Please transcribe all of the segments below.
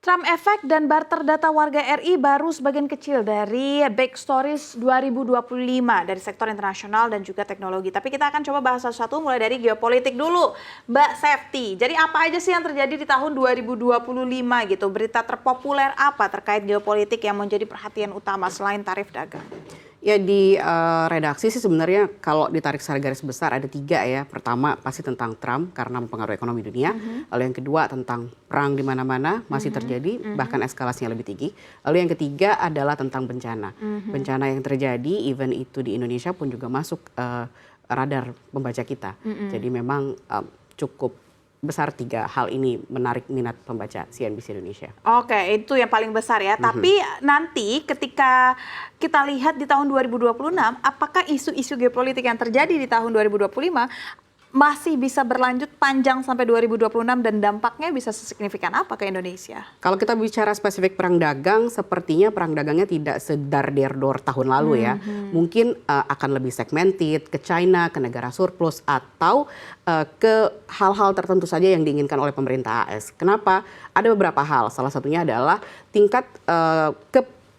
Trump Effect dan barter data warga RI baru sebagian kecil dari Big Stories 2025 dari sektor internasional dan juga teknologi. Tapi kita akan coba bahas satu-satu mulai dari geopolitik dulu. Mbak Sefty, jadi apa aja sih yang terjadi di tahun 2025 gitu? Berita terpopuler apa terkait geopolitik yang menjadi perhatian utama selain tarif dagang? Ya di redaksi sih sebenarnya kalau ditarik secara garis besar ada 3 ya. Pertama pasti tentang Trump karena mempengaruhi ekonomi dunia. Lalu yang kedua tentang perang di mana-mana masih terjadi, bahkan eskalasinya lebih tinggi. Lalu yang ketiga adalah tentang bencana. Bencana yang terjadi even itu di Indonesia pun juga masuk radar pembaca kita. Jadi memang cukup besar 3 hal ini menarik minat pembaca CNBC Indonesia. Oke, itu yang paling besar ya. Tapi nanti ketika kita lihat di tahun 2026, apakah isu-isu geopolitik yang terjadi di tahun 2025 masih bisa berlanjut panjang sampai 2026 dan dampaknya bisa sesignifikan apa ke Indonesia? Kalau kita bicara spesifik perang dagang, sepertinya perang dagangnya tidak sedar-derdor tahun lalu ya. Mungkin akan lebih segmented ke China, ke negara surplus, atau ke hal-hal tertentu saja yang diinginkan oleh pemerintah AS. Kenapa? Ada beberapa hal. Salah satunya adalah tingkat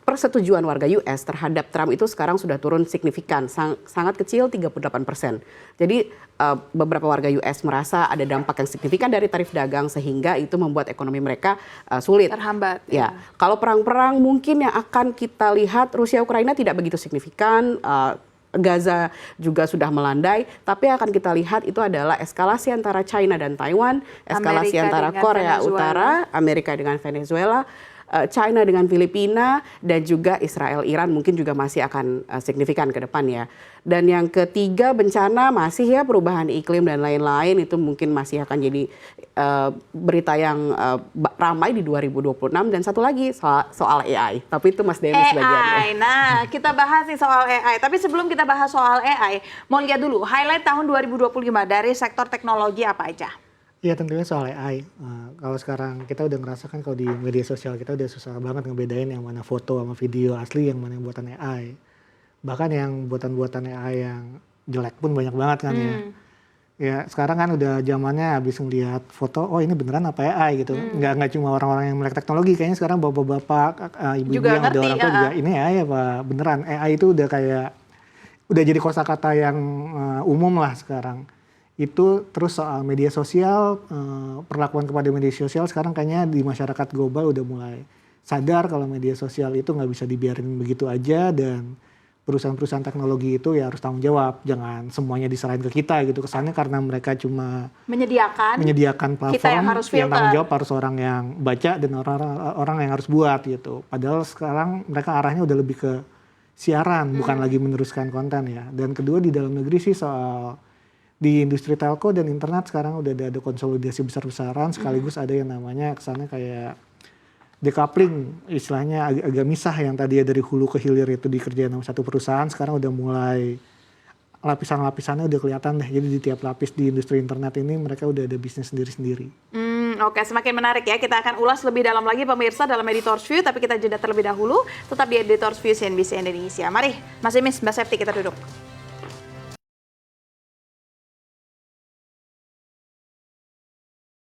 persetujuan warga US terhadap Trump itu sekarang sudah turun signifikan, sangat kecil 38%. Jadi beberapa warga US merasa ada dampak yang signifikan dari tarif dagang sehingga itu membuat ekonomi mereka sulit. Terhambat. Ya, kalau perang-perang mungkin yang akan kita lihat Rusia Ukraina tidak begitu signifikan. Gaza juga sudah melandai, tapi akan kita lihat itu adalah eskalasi antara China dan Taiwan, eskalasi antara Korea Utara, Amerika dengan Venezuela, China dengan Filipina, dan juga Israel-Iran mungkin juga masih akan signifikan ke depan ya. Dan yang ketiga bencana masih ya, perubahan iklim dan lain-lain itu mungkin masih akan jadi berita yang ramai di 2026. Dan satu lagi soal AI, tapi itu Mas Denny sebagiannya. Nah, kita bahas nih soal AI. Tapi sebelum kita bahas soal AI, mau lihat dulu highlight tahun 2025 dari sektor teknologi apa aja? Ya tentunya soal AI. Kalau sekarang kita udah ngerasakan kalau di media sosial kita udah susah banget ngebedain yang mana foto sama video asli, yang mana yang buatan AI. Bahkan yang buatan-buatan AI yang jelek pun banyak banget kan ya. Ya sekarang kan udah zamannya habis ngeliat foto, oh ini beneran apa AI gitu. Nggak cuma orang-orang yang melek teknologi, kayaknya sekarang bapak-bapak, ibu-ibu yang ada orang tua juga ini AI apa beneran. AI itu udah kayak, udah jadi kosakata yang umum lah sekarang. Itu terus soal media sosial, perlakuan kepada media sosial sekarang kayaknya di masyarakat global udah mulai sadar kalau media sosial itu nggak bisa dibiarin begitu aja, dan perusahaan-perusahaan teknologi itu ya harus tanggung jawab, jangan semuanya diserahin ke kita gitu. Kesannya karena mereka cuma menyediakan platform, kita yang harus filter. Yang tanggung jawab harus orang yang baca dan orang yang harus buat gitu. Padahal sekarang mereka arahnya udah lebih ke siaran, bukan lagi meneruskan konten ya. Dan kedua di dalam negeri sih soal di industri telco dan internet sekarang udah ada konsolidasi besar-besaran, sekaligus ada yang namanya kesannya kayak decoupling, istilahnya agak misah, yang tadi ya dari hulu ke hilir itu dikerjain sama satu perusahaan, sekarang udah mulai lapisan-lapisannya udah kelihatan deh. Jadi di tiap lapis di industri internet ini mereka udah ada bisnis sendiri-sendiri. Oke, semakin menarik ya. Kita akan ulas lebih dalam lagi pemirsa dalam Editor's View, tapi kita jeda terlebih dahulu. Tetap di Editor's View CNBC Indonesia. Mari, Mas Imis, Mbak Sefty, kita duduk.